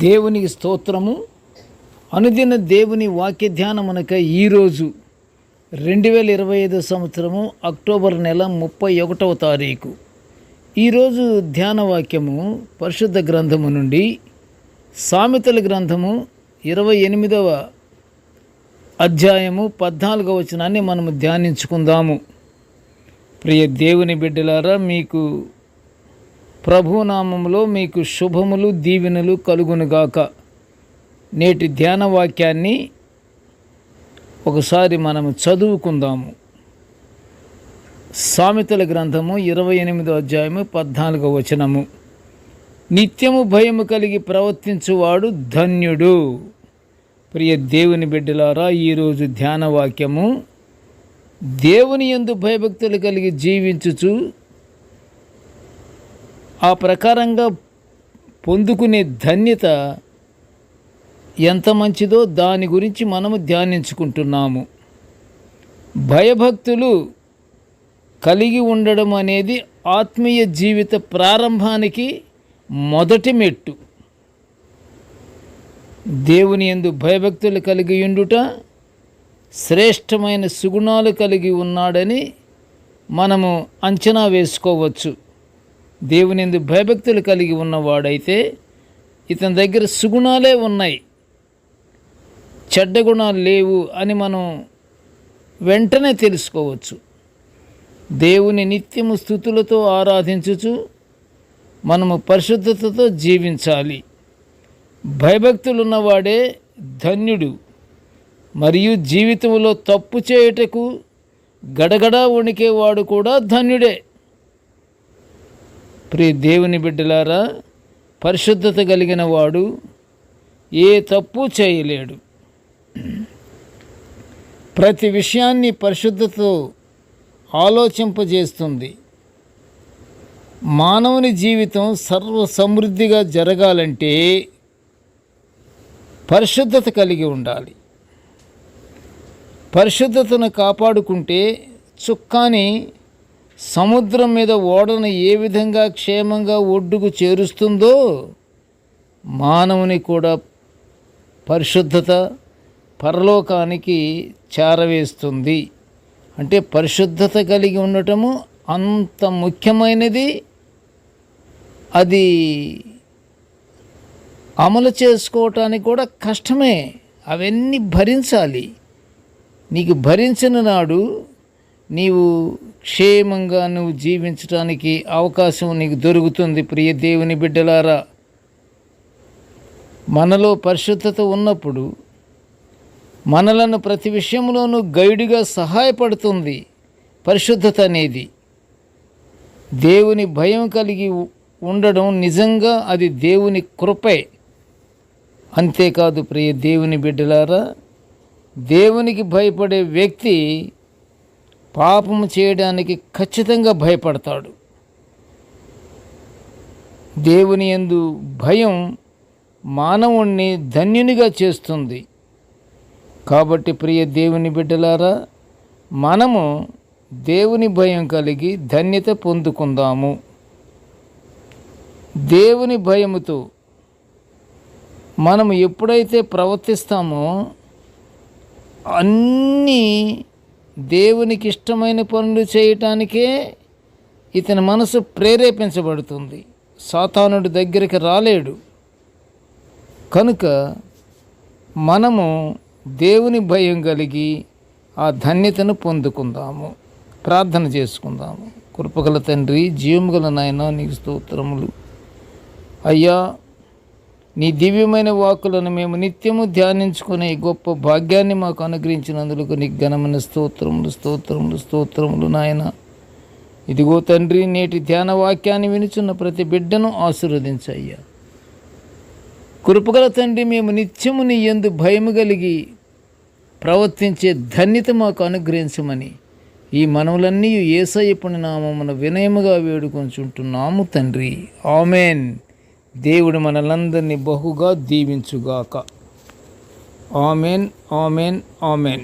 దేవునికి స్తోత్రము. అనుదిన దేవుని వాక్య ధ్యానమునకై ఈరోజు 2025 సంవత్సరము అక్టోబర్ నెల 31వ తారీఖు. ఈరోజు ధ్యాన వాక్యము పరిశుద్ధ గ్రంథము నుండి సామెతల గ్రంథము 28వ అధ్యాయము 14వ వచనాన్ని మనము ధ్యానించుకుందాము. ప్రియ దేవుని బిడ్డలారా, మీకు ప్రభునామములో మీకు శుభములు దీవెనలు కలుగునుగాక. నేటి ధ్యాన వాక్యాన్ని ఒకసారి మనము చదువుకుందాము. సామెతల గ్రంథము 28వ అధ్యాయము 14వ వచనము. నిత్యము భయము కలిగి ప్రవర్తించువాడు ధన్యుడు. ప్రియ దేవుని బిడ్డలారా, ఈరోజు ధ్యాన వాక్యము దేవుని యందు భయభక్తులు కలిగి జీవించుచు ఆ ప్రకారంగా పొందుకునే ధన్యత ఎంత మంచిదో దాని గురించి మనము ధ్యానించుకుంటున్నాము. భయభక్తులు కలిగి ఉండడం అనేది ఆత్మీయ జీవిత ప్రారంభానికి మొదటి మెట్టు. దేవుని యందు భయభక్తులు కలిగి ఉండుట శ్రేష్టమైన సుగుణాలు కలిగి ఉన్నాడని మనము అంచనా వేసుకోవచ్చు. దేవుని యందు భయభక్తులు కలిగి ఉన్నవాడైతే ఇతని దగ్గర సుగుణాలే ఉన్నాయి, చెడ్డ గుణాలు లేవు అని మనం వెంటనే తెలుసుకోవచ్చు. దేవుని నిత్యము స్తుతులతో ఆరాధించుచు మనము పరిశుద్ధతతో జీవించాలి. భయభక్తులున్నవాడే ధన్యుడు. మరియు జీవితంలో తప్పు చేయుటకు గడగడా వణికేవాడు కూడా ధన్యుడే. ప్రియ దేవుని బిడ్డలారా, పరిశుద్ధత కలిగిన వాడు ఏ తప్పు చేయలేడు. ప్రతి విషయాన్ని పరిశుద్ధతతో ఆలోచింపజేస్తుంది. మానవుని జీవితం సర్వ సమృద్ధిగా జరగాలంటే పరిశుద్ధత కలిగి ఉండాలి. పరిశుద్ధతను కాపాడుకుంటే చుక్కాని సముద్రం మీద ఓడను ఏ విధంగా క్షేమంగా ఒడ్డుకు చేరుస్తుందో మానవుని కూడా పరిశుద్ధత పరలోకానికి చేరవేస్తుంది. అంటే పరిశుద్ధత కలిగి ఉండటము అంత ముఖ్యమైనది. అది అమలు చేసుకోవటానికి కూడా కష్టమే. అవన్నీ భరించాలి. నీకు భరించిన నాడు నీవు క్షేమంగా నువ్వు జీవించడానికి అవకాశం నీకు దొరుకుతుంది. ప్రియ దేవుని బిడ్డలారా, మనలో పరిశుద్ధత ఉన్నప్పుడు మనలను ప్రతి విషయంలోనూ గైడుగా సహాయపడుతుంది. పరిశుద్ధత అనేది దేవుని భయం కలిగి ఉండడం నిజంగా అది దేవుని కృపే. అంతేకాదు ప్రియ దేవుని బిడ్డలారా, దేవునికి భయపడే వ్యక్తి పాపము చేయడానికి ఖచ్చితంగా భయపడతాడు. దేవుని యందు భయం మానవుణ్ణి ధన్యునిగా చేస్తుంది. కాబట్టి ప్రియ దేవుని బిడ్డలారా, మనము దేవుని భయం కలిగి ధన్యత పొందుకుందాము. దేవుని భయముతో మనము ఎప్పుడైతే ప్రవర్తిస్తామో అన్నీ దేవునికి ఇష్టమైన పనులు చేయటానికే ఇతని మనసు ప్రేరేపించబడుతుంది. సాతానుడి దగ్గరికి రాలేడు. కనుక మనము దేవుని భయం కలిగి ఆ ధన్యతను పొందుకుందాము. ప్రార్థన చేసుకుందాము. కృపగల తండ్రి, జీవముగల నాయన, నీకు స్తోత్రములు. అయ్యా, నీ దివ్యమైన వాక్కులను మేము నిత్యము ధ్యానించుకునే గొప్ప భాగ్యాన్ని మాకు అనుగ్రహించినందుకు నీకు ఘనమైన స్తోత్రములు స్తోత్రములు స్తోత్రములు నాయన. ఇదిగో తండ్రి, నేటి ధ్యాన వాక్యాన్ని వినుచున్న ప్రతి బిడ్డను ఆశీర్వదించయ్యా. కృపగల తండ్రి, మేము నిత్యము నీ యందు భయము కలిగి ప్రవర్తించే ధన్యత మాకు అనుగ్రహించమని ఈ మనవులన్నీ యేసయ్య పుణ్యనామమున వినయముగా వేడుకొంచుంటున్నాము తండ్రి. ఆమెన్. దేవుడు మనలందరినీ బహుగా దీవించుగాక. Amen, amen, amen.